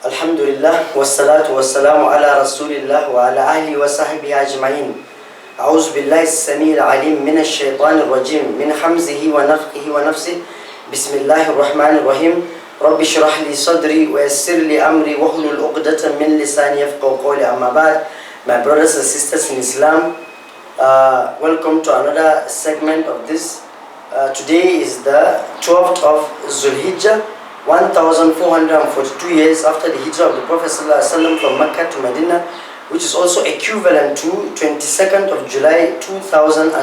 Alhamdulillah, wassalatu wassalamu ala rasulillah wa ala ahli wa sahbihi ajma'in. A'udhu billahi as-samil alim min ash-shaytanir rajim min hamzihi wa nafthihi wa nafsihi. Bismillahir rahmanir rahim. Rabbi shrah li sadri wa yassir li amri wa hlul 'uqdatan min lisani yafqahu qawli. Amma ba'd. My brothers and sisters in Islam, welcome to another segment of this. Today is the 12th of Dhul Hijjah, 1442 years after the Hijrah of the Prophet ﷺ from Mecca to Medina, which is also equivalent to 22nd of July 2021.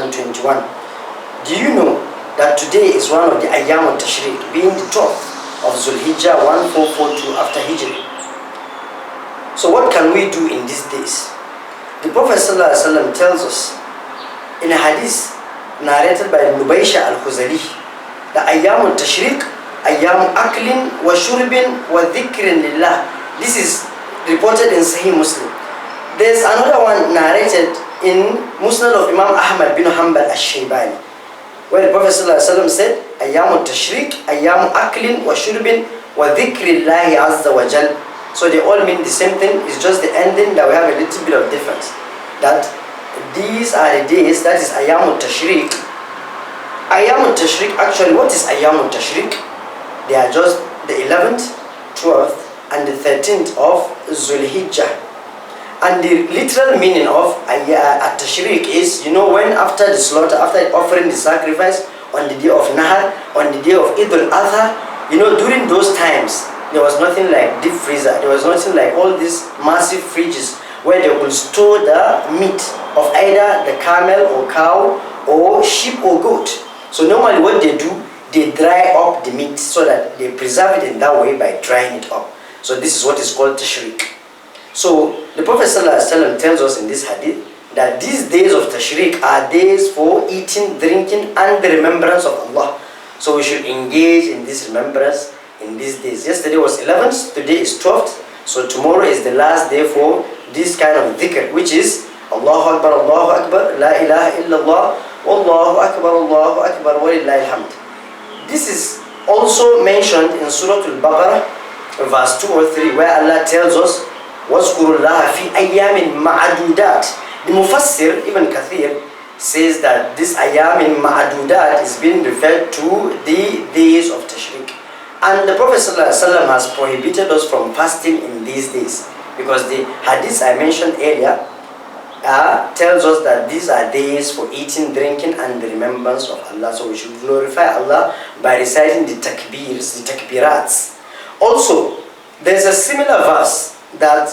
Do you know that today is one of the Ayyamul Tashreeq, being the 12th of Dhul Hijjah 1442 after Hijrah? So what can we do in these days? The Prophet ﷺ tells us in a hadith narrated by Nubaysha al-Khuzali that Ayyamul Tashreeq Ayyamu aklin wa shurbin wa dhikrin lillah. This is reported in Sahih Muslim. There's another one narrated in Musnad of Imam Ahmad bin Hanbal al-Shaybani, where the Prophet ﷺ said, Ayyamul Tashreeq, Ayyamu aklin wa shurbin wa dhikrillahi azza wa jal. So they all mean the same thing. It's just the ending that we have a little bit of difference. That these are the days, that is Ayyamul Tashreeq. Ayyamul Tashreeq, actually, what is Ayyamul Tashreeq? They are just the 11th, 12th, and the 13th of Dhul Hijjah. And the literal meaning of At-Tashreeq is, when after the slaughter, after offering the sacrifice on the day of Nahar, on the day of Eid al-Adha, during those times, there was nothing like deep freezer. There was nothing like all these massive fridges where they will store the meat of either the camel or cow or sheep or goat. So normally what they do, they dry up the meat so that they preserve it in that way by drying it up. So this is what is called Tashreeq. So the Prophet ﷺ tells us in this hadith that these days of Tashreeq are days for eating, drinking, and the remembrance of Allah. So we should engage in this remembrance in these days. Yesterday was 11th, today is 12th. So tomorrow is the last day for this kind of dhikr, which is Allahu Akbar, La ilaha illallah, Wallahu Akbar, Walillahi alhamd. This is also mentioned in Surah Al-Baqarah, verse 2 or 3, where Allah tells us, وَاذْكُرُوا اللَّهَ فِي أَيَّامٍ مَعَدُودَاتٍ. The Mufassir, Ibn Kathir, says that this Ayyam Ma'adudat is being referred to the days of Tashreeq. And the Prophet ﷺ has prohibited us from fasting in these days, because the hadith I mentioned earlier tells us that these are days for eating, drinking, and the remembrance of Allah. So we should glorify Allah by reciting the takbeers, the takbirats. Also, there's a similar verse that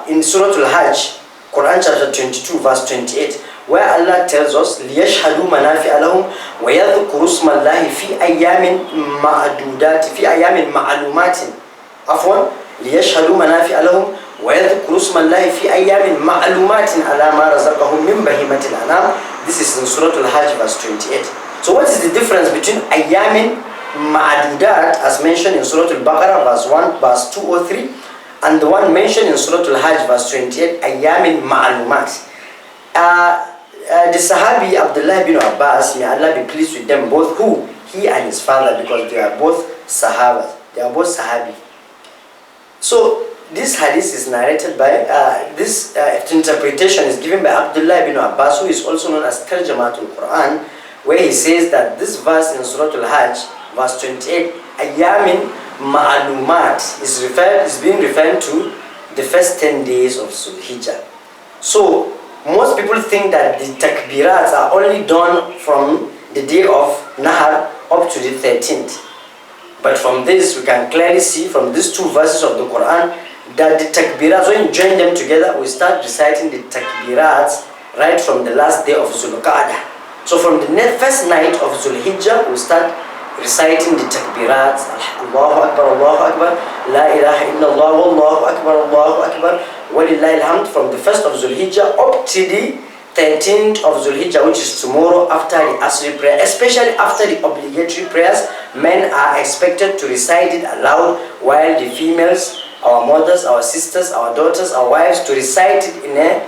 in Surah Al-Hajj, Quran chapter 22, verse 28, where Allah tells us, لِيَشْهَدُوا مَنَافِعَ لَهُمْ وَيَذْكُرُوا اسْمَ اللَّهِ فِي أَيَّامٍ مَعْدُودَاتٍ فِي أَيَّامٍ مَعْلُومَاتٍ عفوا لِيَشْهَدُوا مَنَافِعَ لَهُمْ وَيَذْكُرُوا اسْمَ اللَّهِ فِي أَيَّامٍ مَعْلُومَاتٍ عَلَى مَا رَزَقَهُمْ مِنْ بَهِيمَةِ الْأَنْعَامِ. This is in Surah Al-Hajj, verse 28. So what is the difference between Ayyamin Ma'adudat, as mentioned in Surah Al-Baqarah, verse 1, verse 2 or 3, and the one mentioned in Surah Al-Hajj, verse 28, Ayyamin Ma'lumat? The Sahabi Abdullah bin Abbas, may Allah be pleased with them both, he and his father, because they are both Sahabas, they are both Sahabi. So this hadith is narrated by, this interpretation is given by Abdullah bin Abbas, who is also known as Tarjamatul Quran, where he says that this verse in Surah Al-Hajj, verse 28, Ayyamin Ma'lumat, is being referred to the first 10 days of Dhul Hijjah. So most people think that the takbirats are only done from the day of Nahar up to the 13th. But from this, we can clearly see from these two verses of the Quran that the takbirats, when you join them together, we start reciting the takbirats right from the last day of Dhul Qa'dah. So from the first night of Dhul Hijjah, we start reciting the takbirats, Allahu Akbar, La ilaha illallah, Wallahu Akbar, Walillahi alhamd, from the 1st of Dhul Hijjah up to the 13th of Dhul Hijjah, which is tomorrow after the Asr prayer. Especially after the obligatory prayers, men are expected to recite it aloud, while the females, our mothers, our sisters, our daughters, our wives, to recite it in a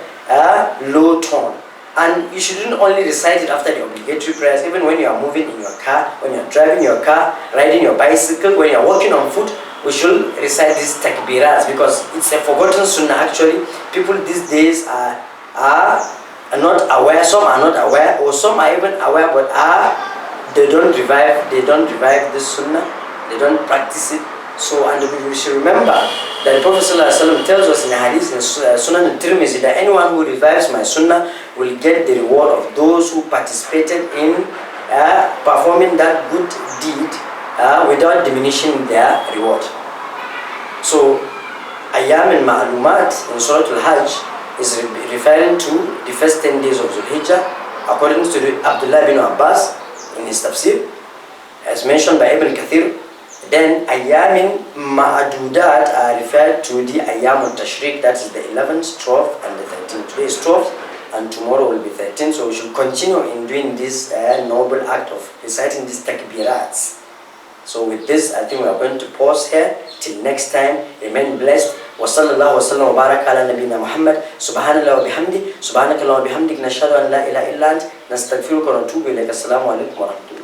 low tone. And you shouldn't only recite it after the obligatory prayers, even when you are moving in your car, when you are driving your car, riding your bicycle, when you are walking on foot, we should recite these takbirats, because it's a forgotten sunnah actually. People these days are not aware, some are not aware, or some are even aware but they don't revive this sunnah, they don't practice it. So, and we should remember that the Prophet ﷺ tells us in a hadith in Sunan al-Tirmidhi that anyone who revives my sunnah will get the reward of those who participated in performing that good deed without diminishing their reward. So, Ayyamul Ma'lumat in Surah Al-Hajj is referring to the first 10 days of Dhul Hijjah, according to Abdullah bin Abbas in his tafsir, as mentioned by Ibn Kathir. Then Ayyamin Ma'adudat are referred to the Ayyamul Tashreeq, that is the 11th, 12th and the 13th. Today is 12th and tomorrow will be 13th. So we should continue in doing this noble act of reciting these takbirats. So with this, I think we are going to pause here. Till next time, remain blessed. وصلى الله وسلم وبارك على نبينا محمد سبحان الله وبحمده سبحانك اللهم وبحمدك نشهد أن لا إله إلا أنت نستغفرك ونتوب إليك. السلام عليكم ورحمة الله.